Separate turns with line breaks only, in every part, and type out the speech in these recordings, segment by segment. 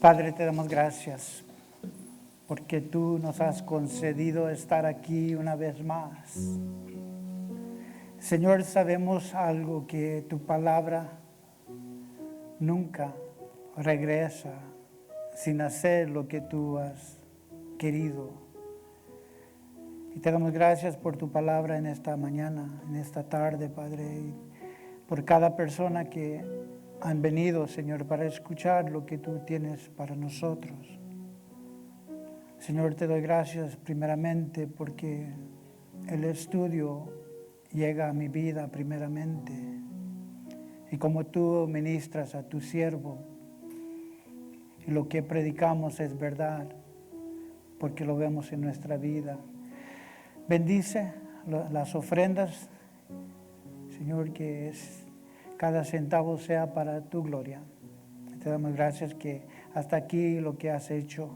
Padre, te damos gracias porque tú nos has concedido estar aquí una vez más. Señor, sabemos algo, que tu palabra nunca regresa sin hacer lo que tú has querido. Y te damos gracias por tu palabra en esta mañana, en esta tarde, Padre, y por cada persona que han venido, Señor, para escuchar lo que tú tienes para nosotros. Señor, te doy gracias primeramente porque el estudio llega a mi vida primeramente. Y como tú ministras a tu siervo, y lo que predicamos es verdad, porque lo vemos en nuestra vida. Bendice las ofrendas, Señor, que cada centavo sea para tu gloria. Te damos gracias que hasta aquí lo que has hecho,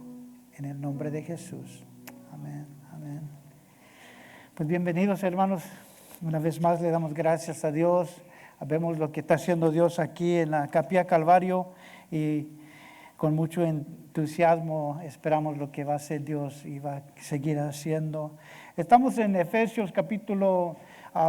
en el nombre de Jesús. Amén, amén. Pues bienvenidos, hermanos. Una vez más le damos gracias a Dios. Vemos lo que está haciendo Dios aquí en la Capilla Calvario y con mucho entusiasmo esperamos lo que va a hacer Dios y va a seguir haciendo. Estamos en Efesios capítulo,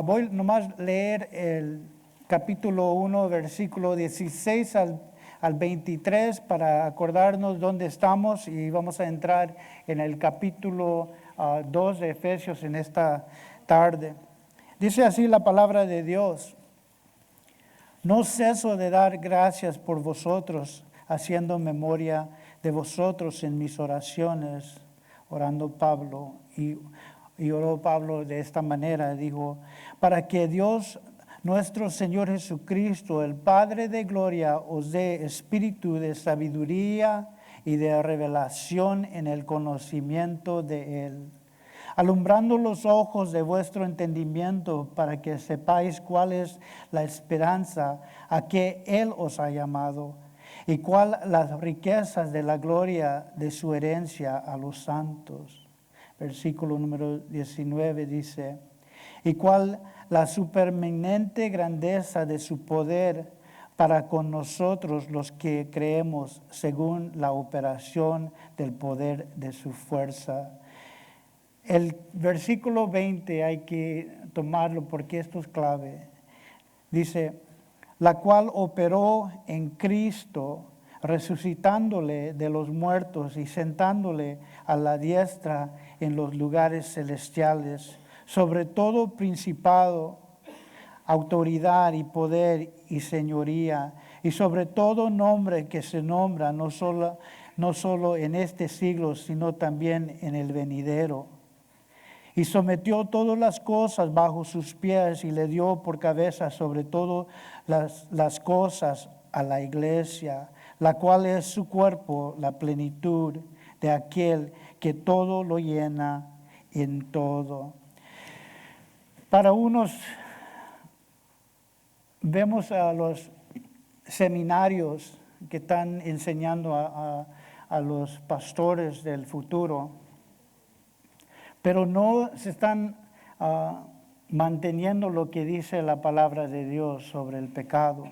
voy nomás a leer el capítulo 1, versículo 16 al 23 para acordarnos dónde estamos, y vamos a entrar en el capítulo 2 de Efesios en esta tarde. Dice así la palabra de Dios: no ceso de dar gracias por vosotros, haciendo memoria de vosotros en mis oraciones, orando Pablo. Y oró Pablo de esta manera, dijo: para que Dios nuestro Señor Jesucristo, el Padre de gloria, os dé espíritu de sabiduría y de revelación en el conocimiento de Él, alumbrando los ojos de vuestro entendimiento, para que sepáis cuál es la esperanza a que Él os ha llamado, y cuál las riquezas de la gloria de su herencia a los santos. Versículo número 19 dice: y cuál la supereminente grandeza de su poder para con nosotros los que creemos, según la operación del poder de su fuerza. El versículo 20 hay que tomarlo porque esto es clave. Dice: la cual operó en Cristo, resucitándole de los muertos y sentándole a la diestra en los lugares celestiales, sobre todo principado, autoridad y poder y señoría, y sobre todo nombre que se nombra no solo en este siglo, sino también en el venidero. Y sometió todas las cosas bajo sus pies y le dio por cabeza sobre todo las cosas a la iglesia, la cual es su cuerpo, la plenitud de aquel que todo lo llena en todo. Para unos, vemos a los seminarios que están enseñando a los pastores del futuro, pero no se están manteniendo lo que dice la palabra de Dios sobre el pecado,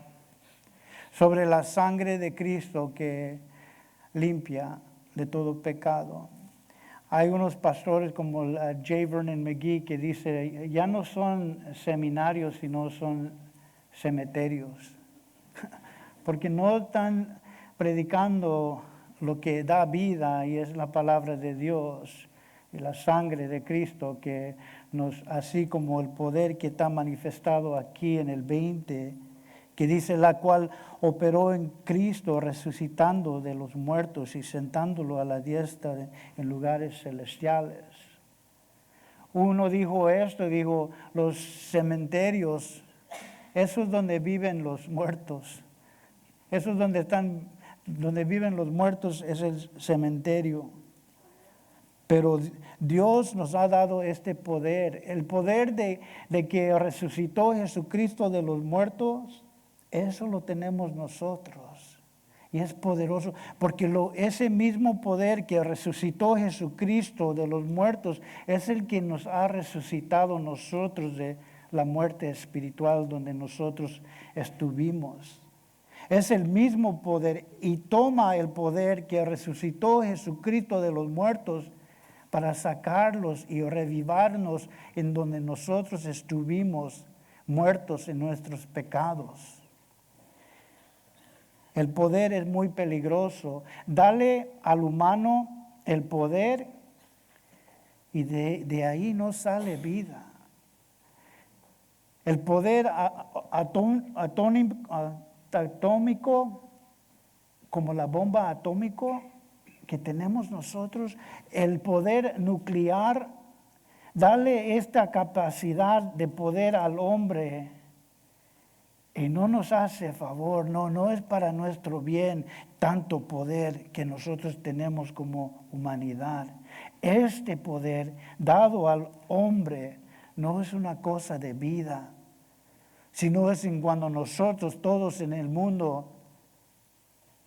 sobre la sangre de Cristo que limpia de todo pecado. Hay unos pastores como J. Vernon McGee que dice: ya no son seminarios, sino son cementerios, porque no están predicando lo que da vida, y es la palabra de Dios y la sangre de Cristo, que así como el poder que está manifestado aquí en el 20, que dice: la cual operó en Cristo, resucitando de los muertos y sentándolo a la diestra en lugares celestiales. Uno dijo esto, dijo: los cementerios, eso es donde viven los muertos. Eso es donde viven los muertos, es el cementerio. Pero Dios nos ha dado este poder, el poder de que resucitó Jesucristo de los muertos. Eso lo tenemos nosotros, y es poderoso, porque ese mismo poder que resucitó Jesucristo de los muertos es el que nos ha resucitado nosotros de la muerte espiritual donde nosotros estuvimos. Es el mismo poder y toma el poder que resucitó Jesucristo de los muertos para sacarlos y revivarnos en donde nosotros estuvimos muertos en nuestros pecados. El poder es muy peligroso. Dale al humano el poder y de ahí no sale vida. El poder atómico, como la bomba atómica que tenemos nosotros, el poder nuclear, dale esta capacidad de poder al hombre y no nos hace favor, no es para nuestro bien tanto poder que nosotros tenemos como humanidad. Este poder dado al hombre no es una cosa de vida, sino es en cuando nosotros todos en el mundo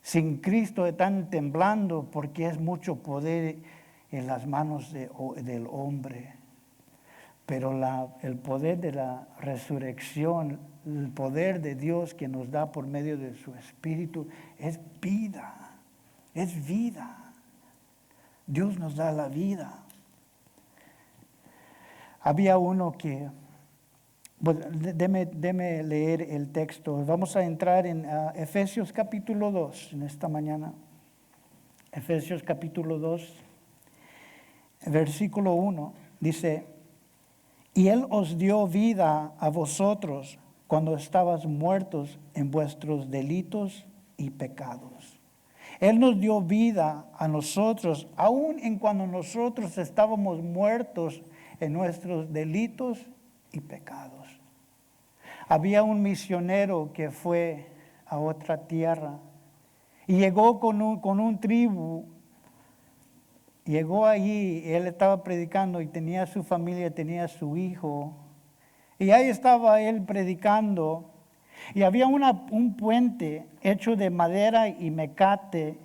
sin Cristo están temblando porque es mucho poder en las manos del hombre. Pero el poder de la resurrección, el poder de Dios que nos da por medio de su Espíritu es vida, es vida. Dios nos da la vida. Había uno que, bueno, déme leer el texto. Vamos a entrar en Efesios capítulo 2 en esta mañana. Efesios capítulo 2, versículo 1, dice: y Él os dio vida a vosotros cuando estabas muertos en vuestros delitos y pecados. Él nos dio vida a nosotros, aun en cuando nosotros estábamos muertos en nuestros delitos y pecados. Había un misionero que fue a otra tierra y llegó con un tribu. Llegó allí, él estaba predicando y tenía su familia, tenía su hijo. Y ahí estaba él predicando. Y había un puente hecho de madera y mecate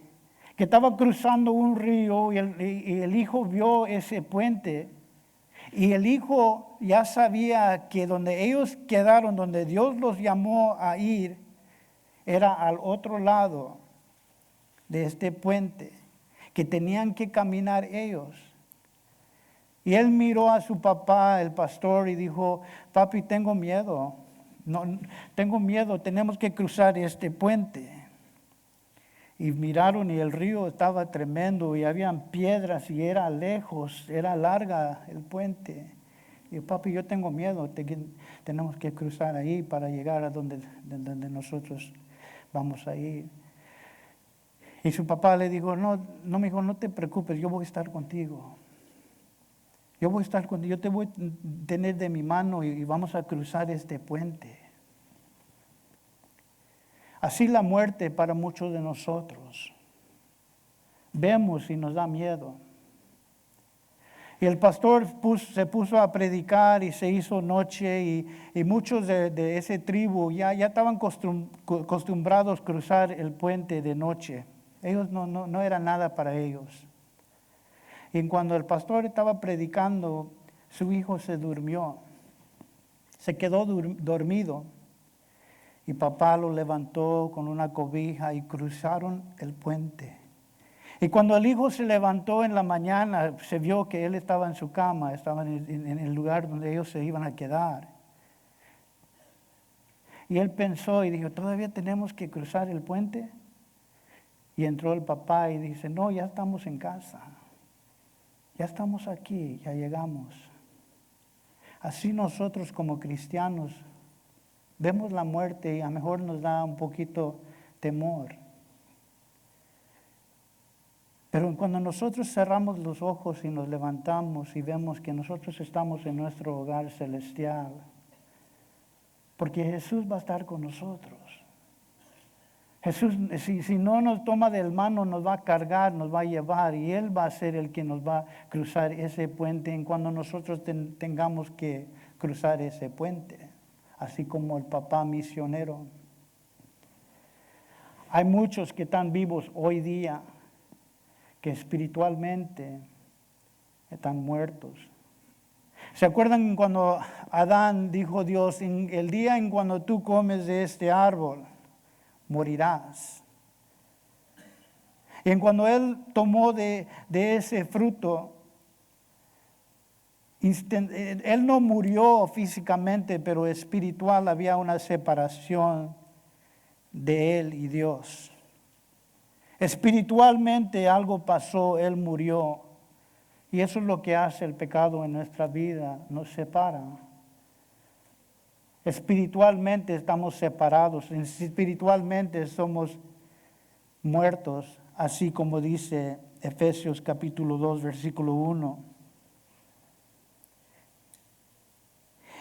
que estaba cruzando un río y el hijo vio ese puente. Y el hijo ya sabía que donde ellos quedaron, donde Dios los llamó a ir, era al otro lado de este puente, que tenían que caminar ellos. Y él miró a su papá, el pastor, y dijo: papi, tengo miedo, tenemos que cruzar este puente. Y miraron y el río estaba tremendo y habían piedras y era lejos, era larga el puente. Y papi, yo tengo miedo, tenemos que cruzar ahí para llegar a donde nosotros vamos a ir. Y su papá le dijo: no, mi hijo, no te preocupes, yo voy a estar contigo. Yo voy a estar contigo, yo te voy a tener de mi mano y vamos a cruzar este puente. Así la muerte para muchos de nosotros. Vemos y nos da miedo. Y el pastor se puso a predicar y se hizo noche y muchos de esa tribu ya estaban acostumbrados a cruzar el puente de noche. Ellos no era nada para ellos. Y cuando el pastor estaba predicando, su hijo se durmió. Se quedó dormido. Y papá lo levantó con una cobija y cruzaron el puente. Y cuando el hijo se levantó en la mañana, se vio que él estaba en su cama, estaba en el lugar donde ellos se iban a quedar. Y él pensó y dijo: ¿todavía tenemos que cruzar el puente? Y entró el papá y dice: no, ya estamos en casa. Ya estamos aquí, ya llegamos. Así nosotros como cristianos vemos la muerte y a lo mejor nos da un poquito temor. Pero cuando nosotros cerramos los ojos y nos levantamos y vemos que nosotros estamos en nuestro hogar celestial, porque Jesús va a estar con nosotros. Jesús, si no nos toma del mano, nos va a cargar, nos va a llevar y Él va a ser el que nos va a cruzar ese puente en cuando nosotros tengamos que cruzar ese puente, así como el papá misionero. Hay muchos que están vivos hoy día que espiritualmente están muertos. ¿Se acuerdan cuando Adán dijo Dios: en el día en cuando tú comes de este árbol, morirás. Y cuando él tomó de ese fruto, él no murió físicamente, pero espiritual había una separación de él y Dios. Espiritualmente algo pasó, él murió. Y eso es lo que hace el pecado en nuestra vida, nos separa. Espiritualmente estamos separados, espiritualmente somos muertos, así como dice Efesios capítulo 2, versículo 1.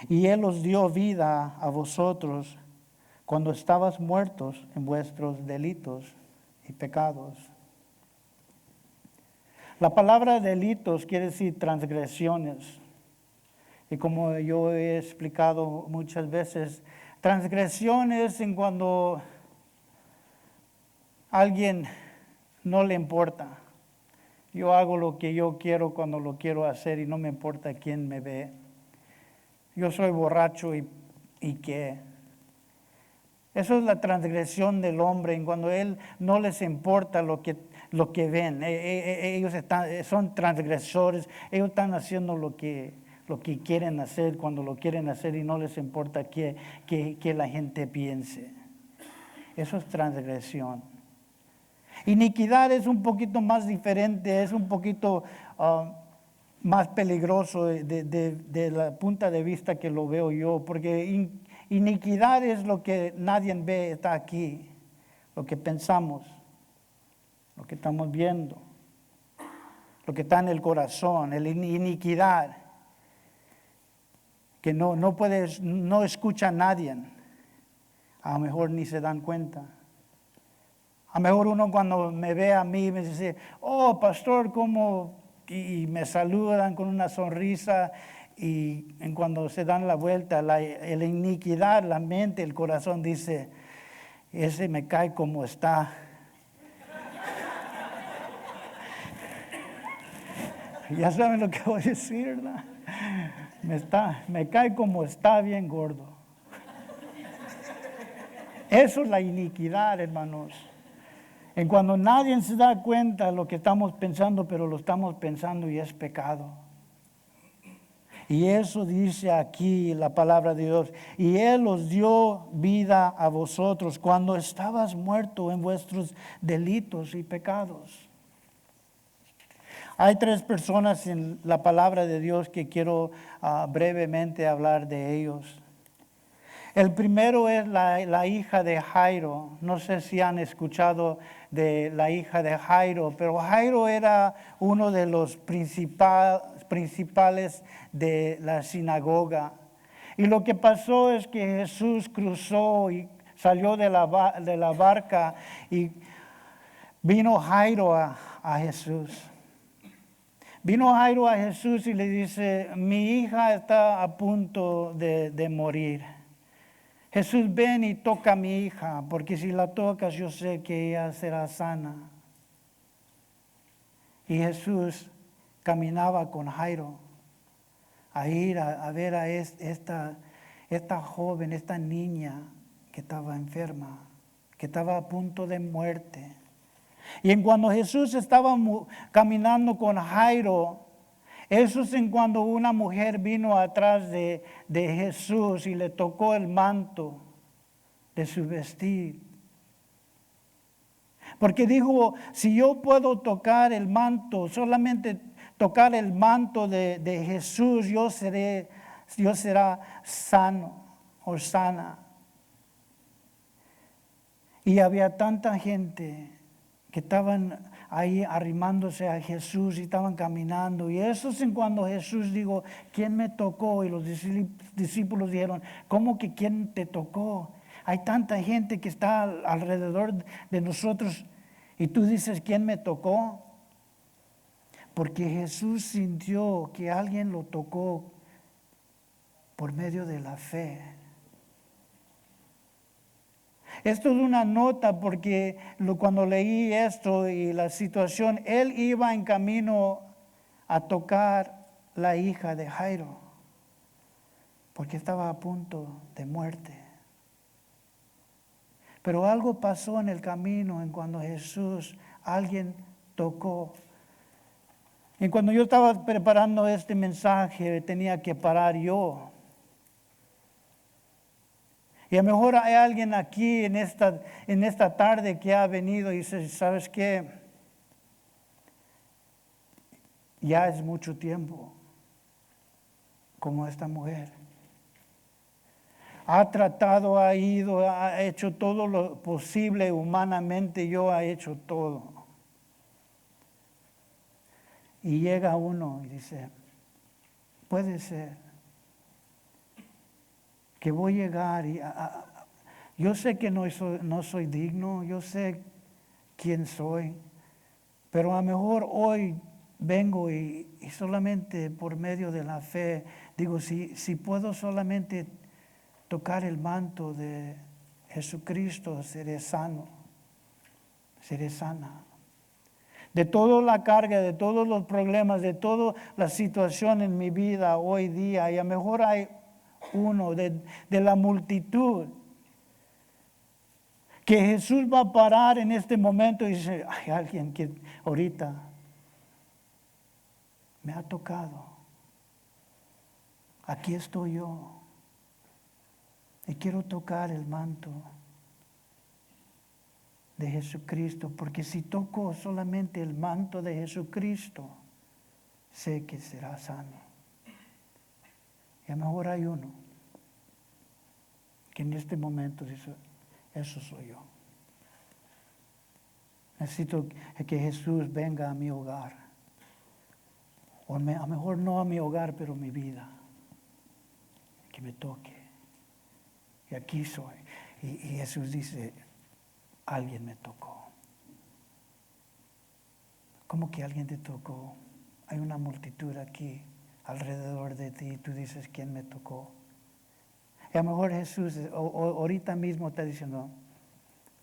Y Él os dio vida a vosotros cuando estabas muertos en vuestros delitos y pecados. La palabra delitos quiere decir transgresiones. Y como yo he explicado muchas veces, transgresiones en cuando a alguien no le importa. Yo hago lo que yo quiero cuando lo quiero hacer y no me importa quién me ve. Yo soy borracho y qué. Eso es la transgresión del hombre, en cuando él no les importa lo que ven. Ellos son transgresores, ellos están haciendo lo que quieren hacer cuando lo quieren hacer y no les importa que la gente piense. Eso es transgresión. Iniquidad es un poquito más diferente, es un poquito más peligroso de la punta de vista que lo veo yo, porque iniquidad es lo que nadie ve, está aquí, lo que pensamos, lo que estamos viendo, lo que está en el corazón, la iniquidad, que no escucha a nadie, a lo mejor ni se dan cuenta. A lo mejor uno cuando me ve a mí me dice, oh pastor, ¿cómo? Y me saludan con una sonrisa y cuando se dan la vuelta, la iniquidad, la mente, el corazón dice, ese me cae como está. Ya saben lo que voy a decir, ¿verdad? Me cae como está bien gordo. Eso es la iniquidad, hermanos. En cuando nadie se da cuenta de lo que estamos pensando, pero lo estamos pensando y es pecado. Y eso dice aquí la palabra de Dios. Y Él os dio vida a vosotros cuando estabas muertos en vuestros delitos y pecados. Hay 3 personas en la palabra de Dios que quiero brevemente hablar de ellos. El primero es la hija de Jairo. No sé si han escuchado de la hija de Jairo, pero Jairo era uno de los principales de la sinagoga. Y lo que pasó es que Jesús cruzó y salió de la barca y vino Jairo a Jesús. Vino Jairo a Jesús y le dice, mi hija está a punto de morir. Jesús, ven y toca a mi hija, porque si la tocas yo sé que ella será sana. Y Jesús caminaba con Jairo a ir a ver a esta joven, esta niña que estaba enferma, que estaba a punto de muerte. Y en cuando Jesús estaba caminando con Jairo, eso es en cuando una mujer vino atrás de Jesús y le tocó el manto de su vestir. Porque dijo, si yo puedo tocar el manto, solamente tocar el manto de Jesús, yo será sano o sana. Y había tanta gente que estaban ahí arrimándose a Jesús y estaban caminando. Y eso es en cuando Jesús dijo, ¿quién me tocó? Y los discípulos dijeron, ¿cómo que quién te tocó? Hay tanta gente que está alrededor de nosotros y tú dices, ¿quién me tocó? Porque Jesús sintió que alguien lo tocó por medio de la fe. Esto es una nota porque cuando leí esto y la situación, él iba en camino a tocar la hija de Jairo, porque estaba a punto de muerte. Pero algo pasó en el camino en cuando alguien tocó. Y cuando yo estaba preparando este mensaje, tenía que parar yo. Y a lo mejor hay alguien aquí en esta tarde que ha venido y dice, ¿sabes qué? Ya es mucho tiempo como esta mujer. Ha tratado, ha ido, ha hecho todo lo posible humanamente, yo he hecho todo. Y llega uno y dice, puede ser que voy a llegar y yo sé que no soy digno, yo sé quién soy, pero a lo mejor hoy vengo y solamente por medio de la fe, digo, si puedo solamente tocar el manto de Jesucristo, seré sano, seré sana. De toda la carga, de todos los problemas, de toda la situación en mi vida hoy día, y a lo mejor hay uno de la multitud que Jesús va a parar en este momento y dice, hay alguien que ahorita me ha tocado. Aquí estoy yo. Y quiero tocar el manto de Jesucristo, porque si toco solamente el manto de Jesucristo, sé que será sano. Y a lo mejor hay uno que en este momento dice, eso soy yo. Necesito que Jesús venga a mi hogar. O a lo mejor no a mi hogar, pero a mi vida. Que me toque. Y aquí soy. Y Jesús dice, alguien me tocó. ¿Cómo que alguien te tocó? Hay una multitud aquí alrededor de ti. Tú dices, ¿quién me tocó? Y a lo mejor Jesús ahorita mismo está diciendo,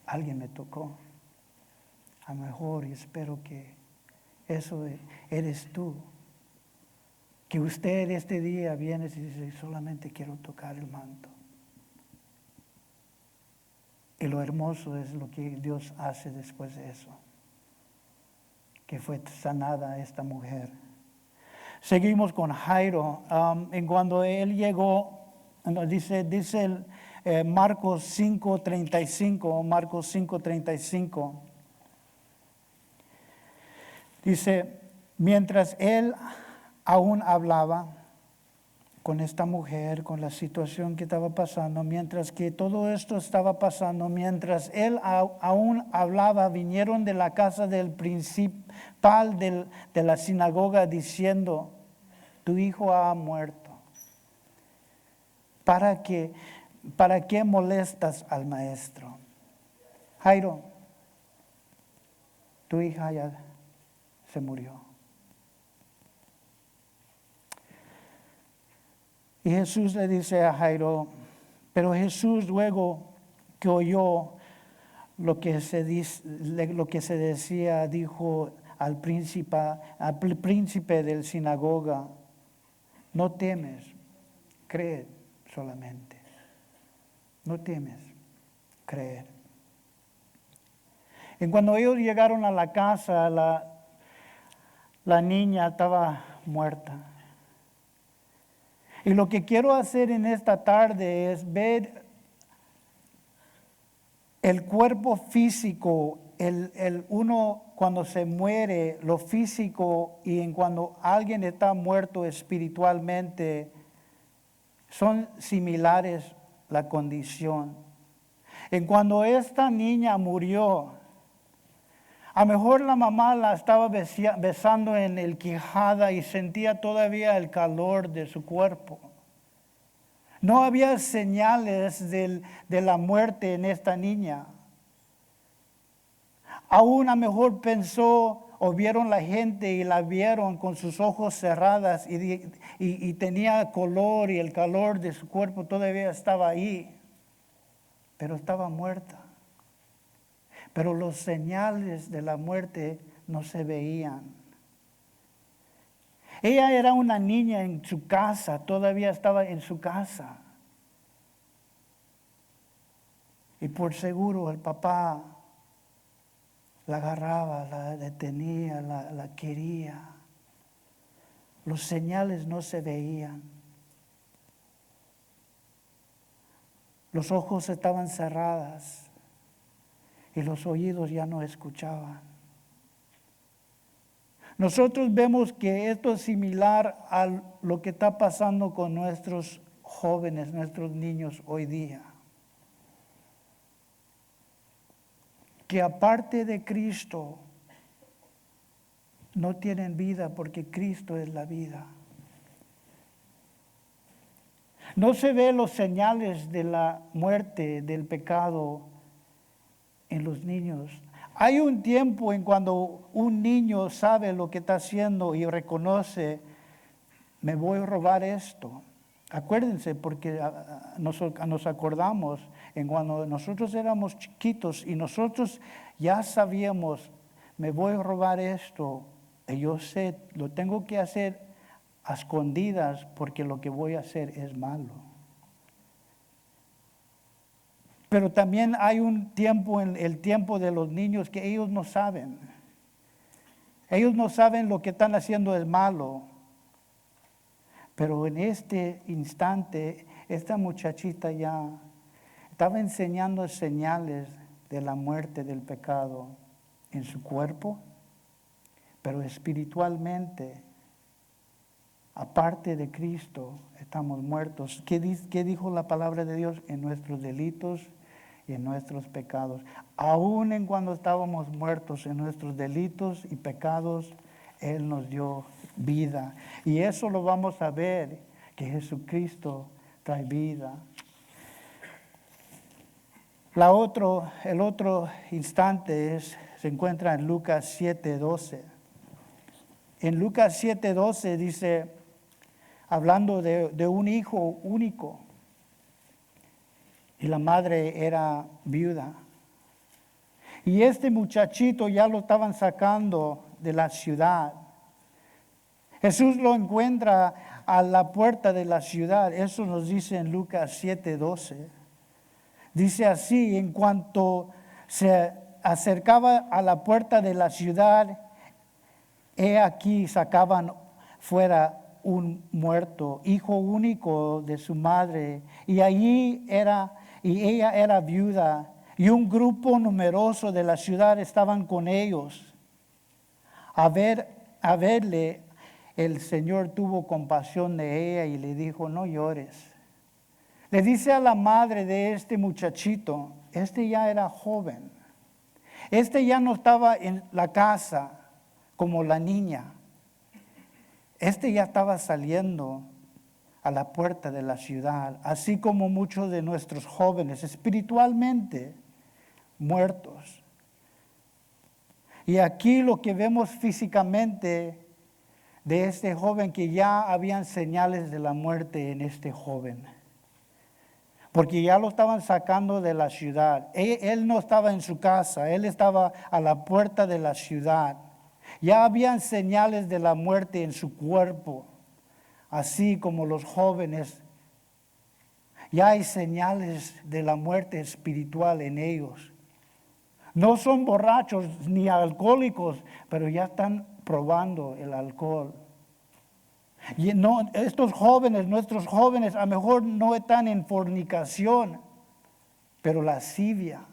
alguien me tocó. A lo mejor y espero que eso eres tú. Que usted este día viene y dice, solamente quiero tocar el manto. Y lo hermoso es lo que Dios hace después de eso. Que fue sanada esta mujer. Seguimos con Jairo. En cuando él llegó, dice Marcos 5:35, dice, mientras él aún hablaba con esta mujer, con la situación que estaba pasando, mientras que todo esto estaba pasando, mientras él aún hablaba, vinieron de la casa del principal de la sinagoga diciendo, tu hijo ha muerto. ¿Para qué molestas al maestro? Jairo, tu hija ya se murió. Y Jesús le dice a Jairo, pero Jesús luego que oyó lo que se decía, dijo al príncipe del sinagoga, no temes, cree solamente. No temes, creer. Y cuando ellos llegaron a la casa, la niña estaba muerta. Y lo que quiero hacer en esta tarde es ver el cuerpo físico, uno cuando se muere, lo físico, y en cuando alguien está muerto espiritualmente, son similares la condición. En cuando esta niña murió, a lo mejor la mamá la estaba besando en el quijada y sentía todavía el calor de su cuerpo. No había señales de la muerte en esta niña. Aún a lo mejor pensó o vieron la gente y la vieron con sus ojos cerrados y tenía color y el calor de su cuerpo todavía estaba ahí, pero estaba muerta. Pero los señales de la muerte no se veían. Ella era una niña en su casa, todavía estaba en su casa. Y por seguro el papá la agarraba, la detenía, la quería. Los señales no se veían. Los ojos estaban cerrados y los oídos ya no escuchaban. Nosotros vemos que esto es similar a lo que está pasando con nuestros jóvenes, nuestros niños hoy día. Que aparte de Cristo no tienen vida porque Cristo es la vida. No se ven los señales de la muerte, del pecado en los niños. Hay un tiempo en cuando un niño sabe lo que está haciendo y reconoce, me voy a robar esto. Acuérdense, porque nos acordamos en cuando nosotros éramos chiquitos y nosotros ya sabíamos, me voy a robar esto. Y yo sé, lo tengo que hacer a escondidas porque lo que voy a hacer es malo. Pero también hay un tiempo, en el tiempo de los niños, que ellos no saben. Ellos no saben lo que están haciendo es malo. Pero en este instante, esta muchachita ya estaba enseñando señales de la muerte, del pecado en su cuerpo, pero espiritualmente, aparte de Cristo, estamos muertos. ¿Qué dijo la palabra de Dios? En nuestros delitos y en nuestros pecados. Aún en cuando estábamos muertos en nuestros delitos y pecados, Él nos dio vida. Y eso lo vamos a ver, que Jesucristo trae vida. El otro instante se encuentra en Lucas 7:12. En Lucas 7:12 dice, hablando de un hijo único, y la madre era viuda. Y este muchachito ya lo estaban sacando de la ciudad. Jesús lo encuentra a la puerta de la ciudad. Eso nos dice en Lucas 7:12. Dice así, en cuanto se acercaba a la puerta de la ciudad, he aquí sacaban fuera un muerto, hijo único de su madre, y ella era viuda, y un grupo numeroso de la ciudad estaban con ellos. A verle, el Señor tuvo compasión de ella y le dijo, no llores. Le dice a la madre de este muchachito, este ya era joven, este ya no estaba en la casa como la niña, este ya estaba saliendo a la puerta de la ciudad, así como muchos de nuestros jóvenes espiritualmente muertos. Y aquí lo que vemos físicamente de este joven, que ya habían señales de la muerte en este joven, porque ya lo estaban sacando de la ciudad. Él no estaba en su casa, él estaba a la puerta de la ciudad. Ya habían señales de la muerte en su cuerpo, así como los jóvenes. Ya hay señales de la muerte espiritual en ellos. No son borrachos ni alcohólicos, pero ya están probando el alcohol. Y no, estos jóvenes, nuestros jóvenes, a lo mejor no están en fornicación, pero lascivia,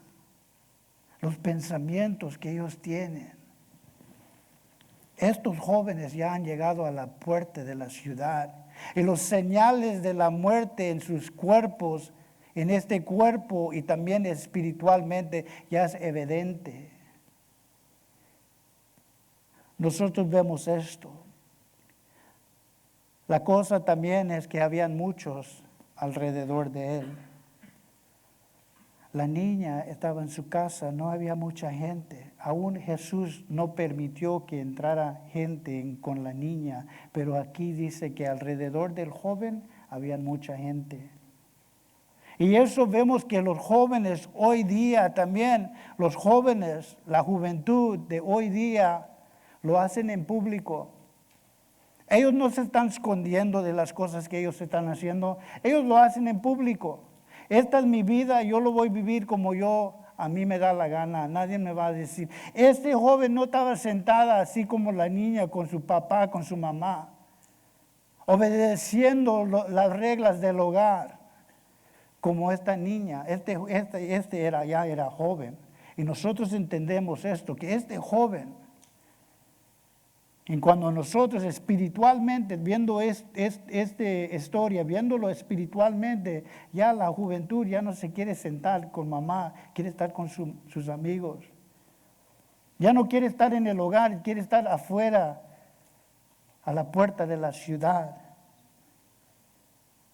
los pensamientos que ellos tienen. Estos jóvenes ya han llegado a la puerta de la ciudad y los señales de la muerte en sus cuerpos, en este cuerpo y también espiritualmente, ya es evidente. Nosotros vemos esto. La cosa también es que habían muchos alrededor de él. La niña estaba en su casa, no había mucha gente. Aún Jesús no permitió que entrara gente con la niña, pero aquí dice que alrededor del joven había mucha gente. Y eso vemos que los jóvenes hoy día también, los jóvenes, la juventud de hoy día, lo hacen en público. Ellos no se están escondiendo de las cosas que ellos están haciendo, ellos lo hacen en público. Esta es mi vida, yo lo voy a vivir como a mí me da la gana, nadie me va a decir. Este joven no estaba sentada así como la niña con su papá, con su mamá, obedeciendo las reglas del hogar, como esta niña. Ya era joven. Y nosotros entendemos esto, que este joven, y cuando nosotros espiritualmente, viendo esta historia, viéndolo espiritualmente, ya la juventud ya no se quiere sentar con mamá, quiere estar con sus amigos. Ya no quiere estar en el hogar, quiere estar afuera, a la puerta de la ciudad.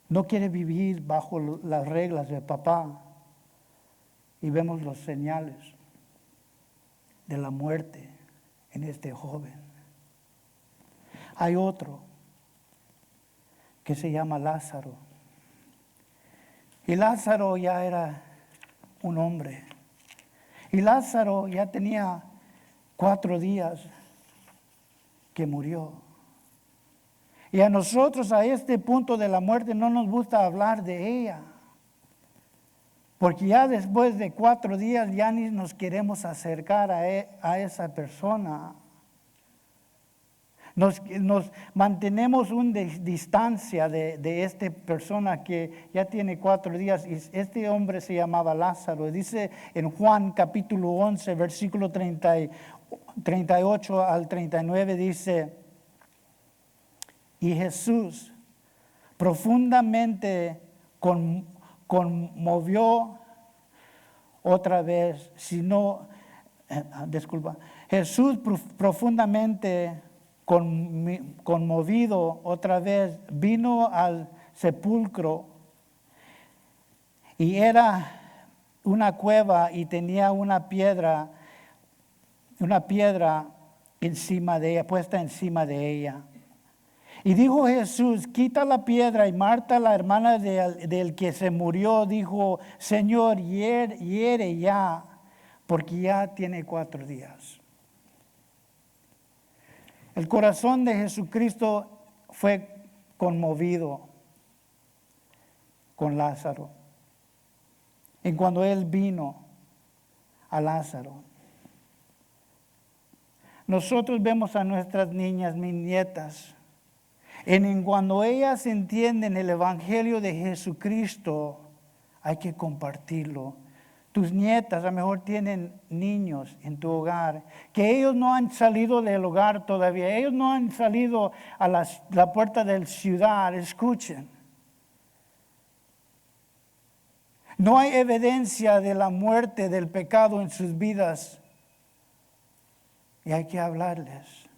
No quiere vivir bajo las reglas de papá. Y vemos los señales de la muerte en este joven. Hay otro que se llama Lázaro. Y Lázaro ya era un hombre. Y Lázaro ya tenía 4 días que murió. Y a nosotros a este punto de la muerte no nos gusta hablar de ella. Porque ya después de 4 días ya ni nos queremos acercar a esa persona. Nos mantenemos una distancia de esta persona que ya tiene 4 días. Y este hombre se llamaba Lázaro. Dice en Juan capítulo 11, versículo 38 al 39, dice: y Jesús profundamente conmovió otra vez, Jesús profundamente conmovido otra vez vino al sepulcro, y era una cueva y tenía una piedra encima de ella, puesta encima de ella. Y dijo Jesús: quita la piedra. Y Marta, la hermana del que se murió, dijo: Señor, hiere ya, porque ya tiene 4 días. El corazón de Jesucristo fue conmovido con Lázaro. Y cuando Él vino a Lázaro, nosotros vemos a nuestras niñas, mis nietas, y cuando ellas entienden el Evangelio de Jesucristo, hay que compartirlo. Tus nietas a lo mejor tienen niños en tu hogar, que ellos no han salido del hogar todavía, ellos no han salido a la puerta de la ciudad. Escuchen. No hay evidencia de la muerte, del pecado en sus vidas, y hay que hablarles.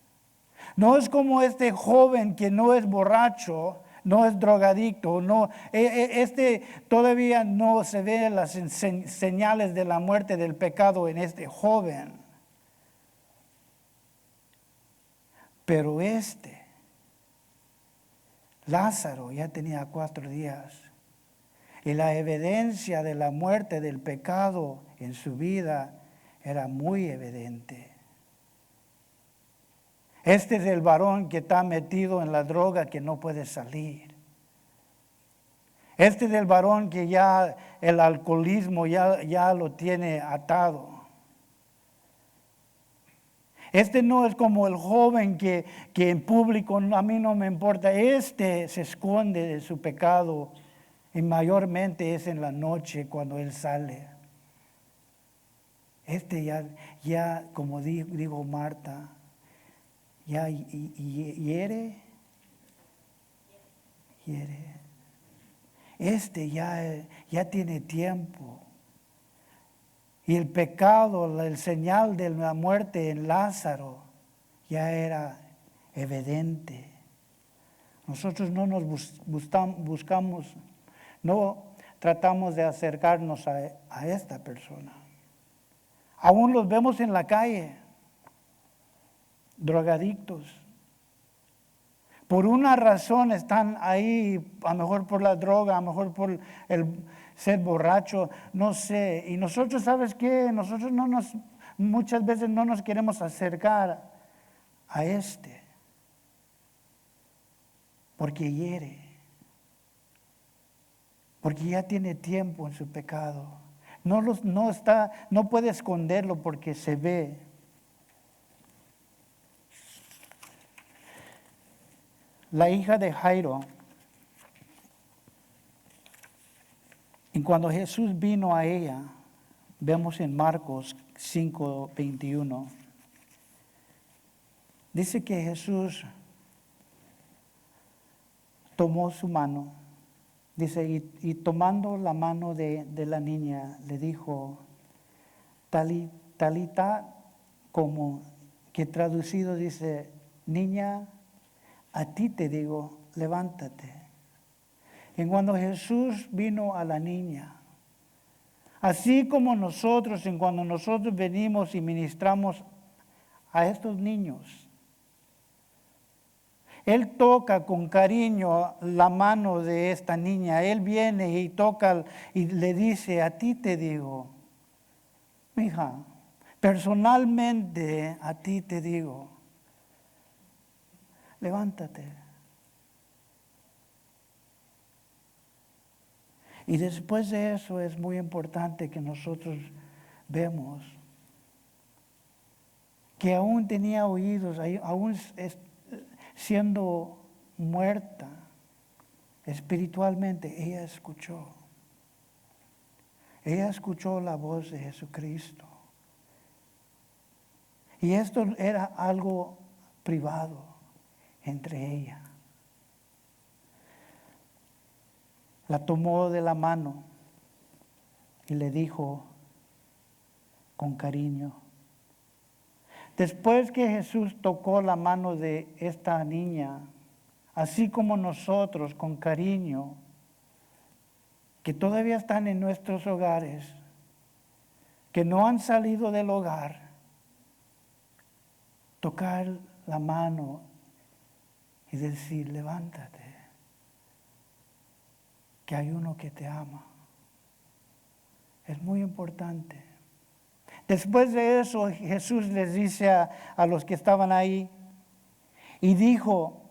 No es como este joven que no es borracho, no es drogadicto, todavía no se ven las señales de la muerte, del pecado en este joven. Pero Lázaro, ya tenía 4 días. Y la evidencia de la muerte, del pecado en su vida era muy evidente. Este es el varón que está metido en la droga, que no puede salir. Este es el varón que ya el alcoholismo ya lo tiene atado. Este no es como el joven que en público a mí no me importa. Este se esconde de su pecado, y mayormente es en la noche cuando él sale. Este ya como dijo Marta, ya hiere. Este ya tiene tiempo. Y el pecado, el señal de la muerte en Lázaro ya era evidente. Nosotros no nos buscamos, no tratamos de acercarnos a esta persona. Aún los vemos en la calle, drogadictos. Por una razón están ahí, a lo mejor por la droga, a lo mejor por el ser borracho, no sé. Y nosotros, ¿sabes qué? Nosotros muchas veces no nos queremos acercar a porque hiere. porque ya tiene tiempo en su pecado. No puede esconderlo porque se ve. La hija de Jairo, y cuando Jesús vino a ella, vemos en Marcos 5:21, dice que Jesús tomó su mano, dice, y tomando la mano de la niña, le dijo, Talita, como que traducido dice, niña, a ti te digo, levántate. Y cuando Jesús vino a la niña, así como nosotros, en cuando nosotros venimos y ministramos a estos niños, Él toca con cariño la mano de esta niña. Él viene y toca y le dice, a ti te digo, mija, personalmente a ti te digo, levántate. Y después de eso es muy importante que nosotros vemos que aún tenía oídos, aún siendo muerta espiritualmente, ella escuchó. Ella escuchó la voz de Jesucristo. Y esto era algo privado entre ella. La tomó de la mano y le dijo con cariño. Después que Jesús tocó la mano de esta niña, así como nosotros con cariño, que todavía están en nuestros hogares, que no han salido del hogar, tocar la mano y decir, levántate, que hay uno que te ama. Es muy importante. Después de eso, Jesús les dice a los que estaban ahí, y dijo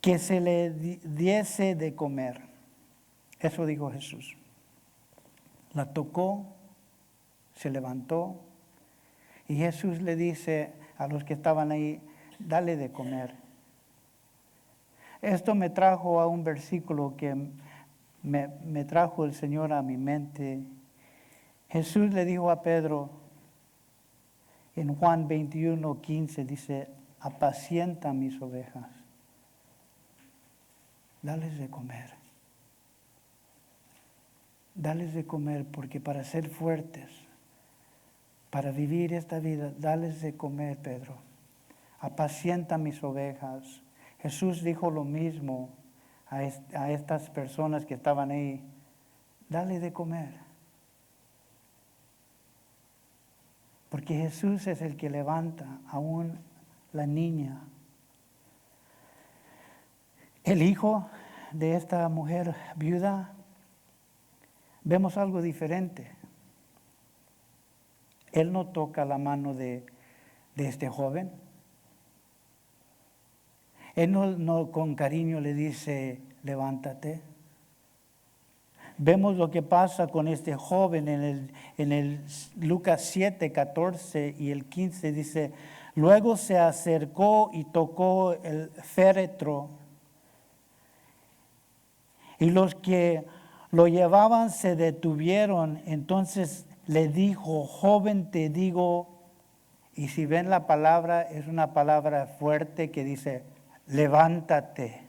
que se le diese de comer. Eso dijo Jesús. La tocó, se levantó, y Jesús le dice a los que estaban ahí, dale de comer. Esto me trajo a un versículo que me trajo el Señor a mi mente. Jesús le dijo a Pedro, en Juan 21:15, dice, apacienta mis ovejas, dales de comer. Dales de comer, porque para ser fuertes, para vivir esta vida, dales de comer, Pedro. Apacienta mis ovejas. Jesús dijo lo mismo a estas personas que estaban ahí. Dale de comer. Porque Jesús es el que levanta aún la niña. El hijo de esta mujer viuda, vemos algo diferente. Él no toca la mano de este joven. Él no con cariño le dice, levántate. Vemos lo que pasa con este joven en el Lucas 7, 14 y el 15. Dice, luego se acercó y tocó el féretro. Y los que lo llevaban se detuvieron. Entonces le dijo, joven, te digo, y si ven la palabra, es una palabra fuerte que dice, levántate.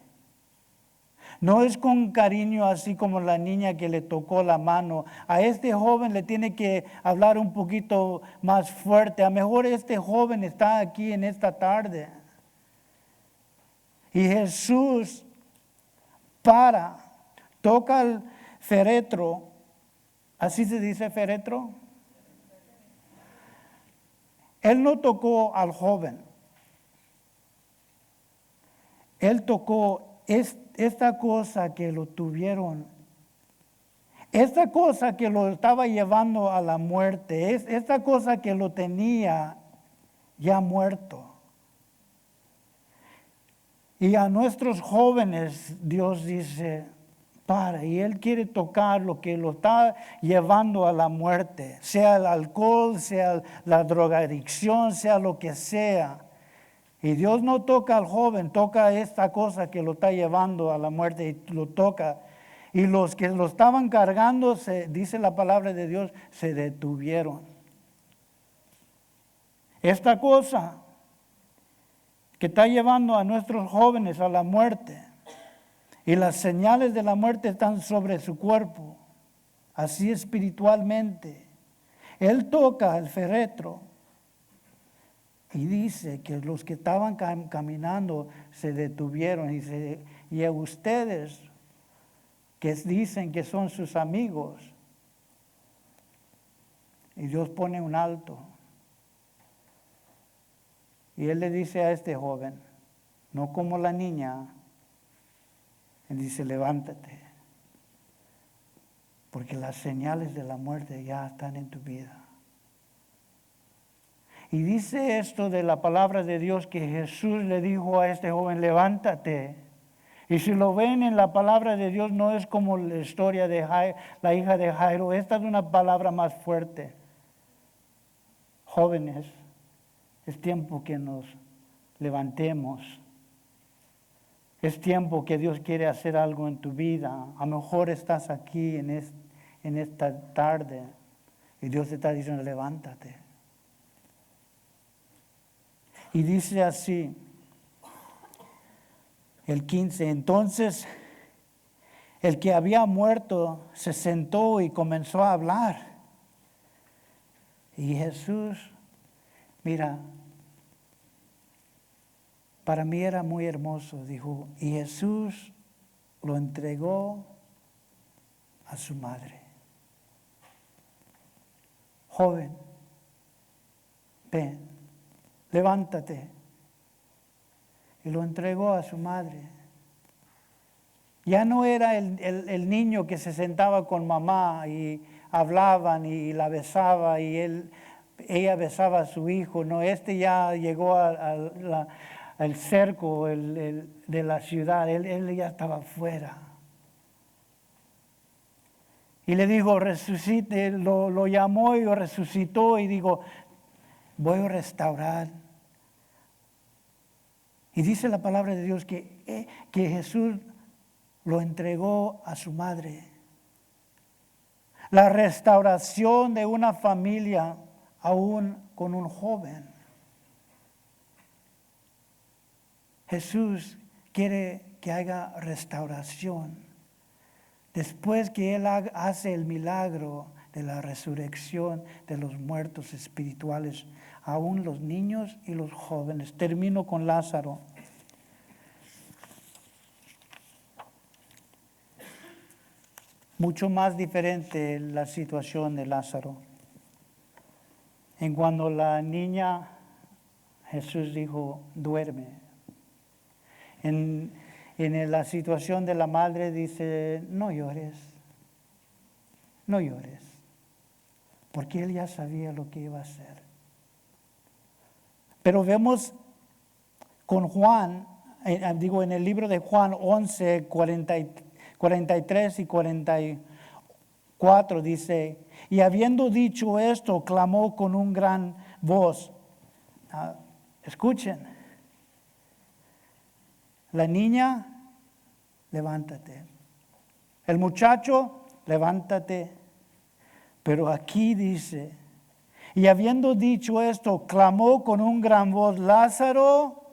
No es con cariño así como la niña que le tocó la mano. A este joven le tiene que hablar un poquito más fuerte. A lo mejor este joven está aquí en esta tarde. Y Jesús toca el féretro. ¿Así se dice féretro? Él no tocó al joven. Él tocó esta cosa que lo tuvieron, esta cosa que lo estaba llevando a la muerte, esta cosa que lo tenía ya muerto. Y a nuestros jóvenes Dios dice, para y Él quiere tocar lo que lo está llevando a la muerte, sea el alcohol, sea la drogadicción, sea lo que sea. Y Dios no toca al joven, toca esta cosa que lo está llevando a la muerte y lo toca. Y los que lo estaban cargando, dice la palabra de Dios, se detuvieron. Esta cosa que está llevando a nuestros jóvenes a la muerte y las señales de la muerte están sobre su cuerpo, así espiritualmente. Él toca el féretro y dice que los que estaban caminando se detuvieron y a ustedes que dicen que son sus amigos, y Dios pone un alto. Y Él le dice a este joven, no como la niña, Él dice, levántate, porque las señales de la muerte ya están en tu vida. Y dice esto de la palabra de Dios que Jesús le dijo a este joven, levántate. Y si lo ven en la palabra de Dios, no es como la historia de la hija de Jairo. Esta es una palabra más fuerte. Jóvenes, es tiempo que nos levantemos. Es tiempo que Dios quiere hacer algo en tu vida. A lo mejor estás aquí en esta tarde y Dios te está diciendo, levántate. Y dice así, el 15, entonces el que había muerto se sentó y comenzó a hablar. Y Jesús, mira, para mí era muy hermoso, dijo, y Jesús lo entregó a su madre. Joven, ven, levántate. Y lo entregó a su madre. Ya no era el niño que se sentaba con mamá y hablaban y la besaba y ella besaba a su hijo. No, este ya llegó al cerco de la ciudad. Él ya estaba afuera. Y le dijo, resucite, lo llamó y lo resucitó y dijo, voy a restaurar. Y dice la palabra de Dios que Jesús lo entregó a su madre. La restauración de una familia aún con un joven. Jesús quiere que haga restauración. Después que Él hace el milagro de la resurrección de los muertos espirituales, aún los niños y los jóvenes. Termino con Lázaro. Mucho más diferente la situación de Lázaro. En cuando la niña, Jesús dijo, duerme. En la situación de la madre dice, no llores, no llores, porque él ya sabía lo que iba a hacer. Pero vemos con Juan, en el libro de Juan 11, 43 y 44 dice, y habiendo dicho esto, clamó con un gran voz. Escuchen, la niña, levántate. El muchacho, levántate. Pero aquí dice, y habiendo dicho esto, clamó con un gran voz, Lázaro,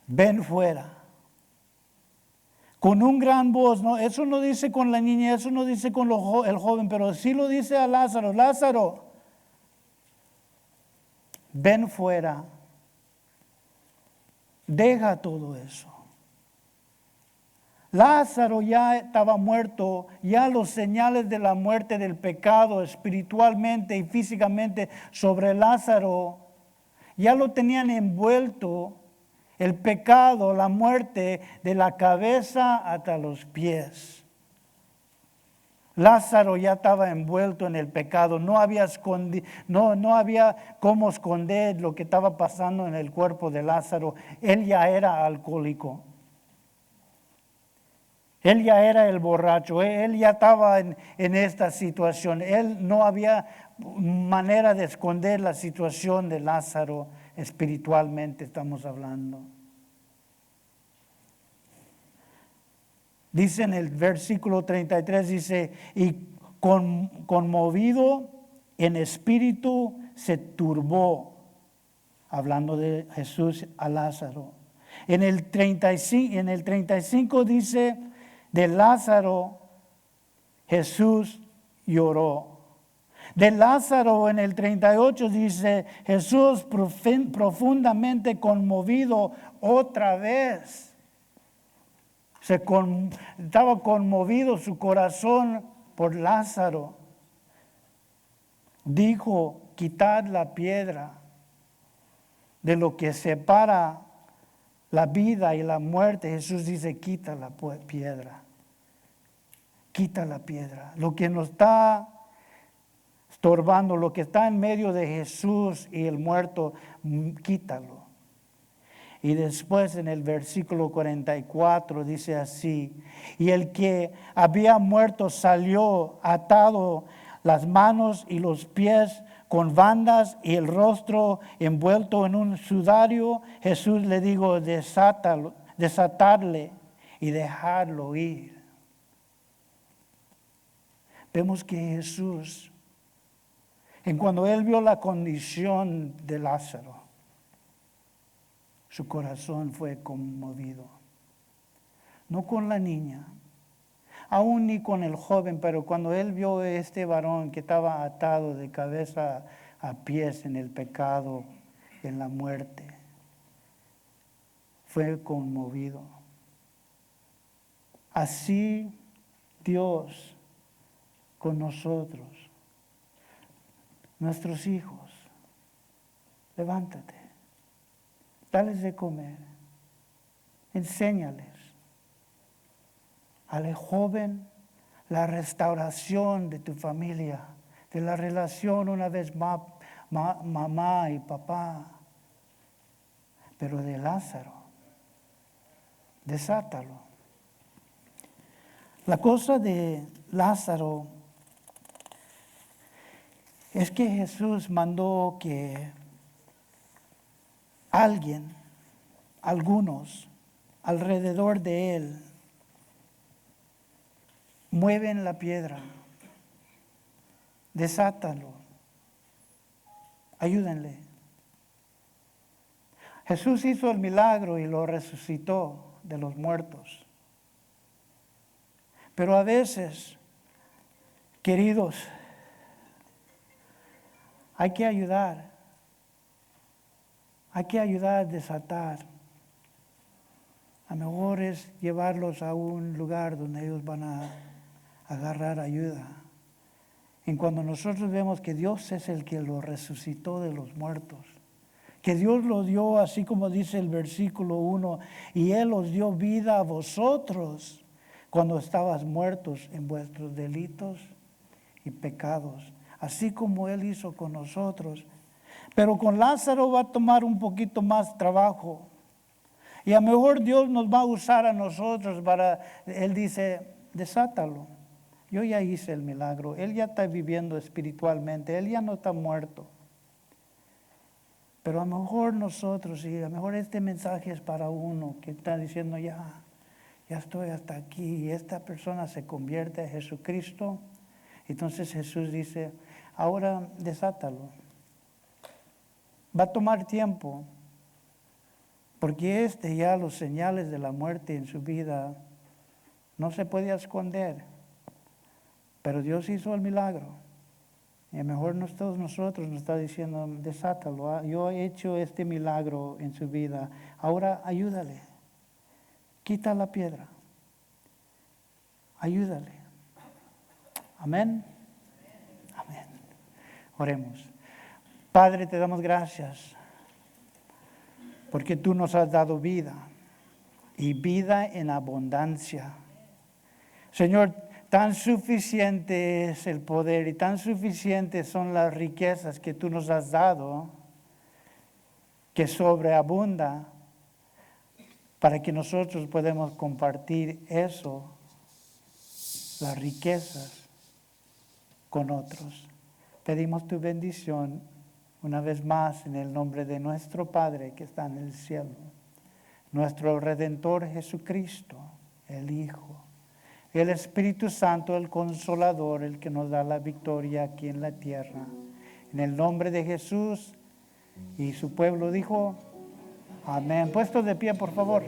ven fuera. Con un gran voz, ¿no? Eso no dice con la niña, eso no dice con el joven, pero sí lo dice a Lázaro, Lázaro, ven fuera. Deja todo eso. Lázaro ya estaba muerto, ya los señales de la muerte, del pecado espiritualmente y físicamente sobre Lázaro, ya lo tenían envuelto, el pecado, la muerte, de la cabeza hasta los pies. Lázaro ya estaba envuelto en el pecado, no había cómo esconder lo que estaba pasando en el cuerpo de Lázaro, él ya era alcohólico. Él ya era el borracho, él ya estaba en esta situación. Él no había manera de esconder la situación de Lázaro espiritualmente, estamos hablando. Dice en el versículo 33, dice, y conmovido en espíritu se turbó, hablando de Jesús a Lázaro. En el 35 dice, de Lázaro Jesús lloró. De Lázaro en el 38 dice, Jesús profundamente conmovido otra vez. Estaba conmovido su corazón por Lázaro. Dijo, quitad la piedra. De lo que separa la vida y la muerte, Jesús dice, quita la piedra. Quita la piedra. Lo que nos está estorbando, lo que está en medio de Jesús y el muerto, quítalo. Y después en el versículo 44 dice así, y el que había muerto salió atado las manos y los pies con bandas y el rostro envuelto en un sudario. Jesús le dijo, desatarle y dejarlo ir. Vemos que Jesús, en cuando él vio la condición de Lázaro, su corazón fue conmovido. No con la niña, aún ni con el joven, pero cuando él vio a este varón que estaba atado de cabeza a pies en el pecado, en la muerte, fue conmovido. Así Dios con nosotros, nuestros hijos, levántate. Dales de comer, enséñales. Al joven, la restauración de tu familia, de la relación una vez más mamá y papá. Pero de Lázaro, desátalo. La cosa de Lázaro es que Jesús mandó que algunos alrededor de él, mueven la piedra, desátalo, ayúdenle. Jesús hizo el milagro y lo resucitó de los muertos. Pero a veces, queridos, hay que ayudar. Hay que ayudar a desatar. A lo mejor es llevarlos a un lugar donde ellos van a agarrar ayuda. Y cuando nosotros vemos que Dios es el que lo resucitó de los muertos, que Dios lo dio, así como dice el versículo 1, y Él os dio vida a vosotros cuando estabas muertos en vuestros delitos y pecados, así como Él hizo con nosotros. Pero con Lázaro va a tomar un poquito más trabajo. Y a lo mejor Dios nos va a usar a nosotros para, Él dice, desátalo. Yo ya hice el milagro. Él ya está viviendo espiritualmente. Él ya no está muerto. Pero a lo mejor nosotros, y a lo mejor este mensaje es para uno que está diciendo, ya estoy hasta aquí. Y esta persona se convierte a Jesucristo. Entonces Jesús dice, ahora desátalo. Va a tomar tiempo, porque ya los señales de la muerte en su vida no se puede esconder. Pero Dios hizo el milagro. Y a lo mejor todos nosotros nos está diciendo, desátalo. Yo he hecho este milagro en su vida. Ahora ayúdale. Quita la piedra. Ayúdale. Amén. Amén. Oremos. Padre, te damos gracias porque tú nos has dado vida y vida en abundancia. Señor, tan suficiente es el poder y tan suficientes son las riquezas que tú nos has dado, que sobreabunda para que nosotros podamos compartir eso las riquezas con otros. Pedimos tu bendición una vez más en el nombre de nuestro Padre que está en el cielo, nuestro Redentor Jesucristo, el Hijo, el Espíritu Santo, el Consolador, el que nos da la victoria aquí en la tierra. En el nombre de Jesús y su pueblo dijo, amén. Puesto de pie, por favor.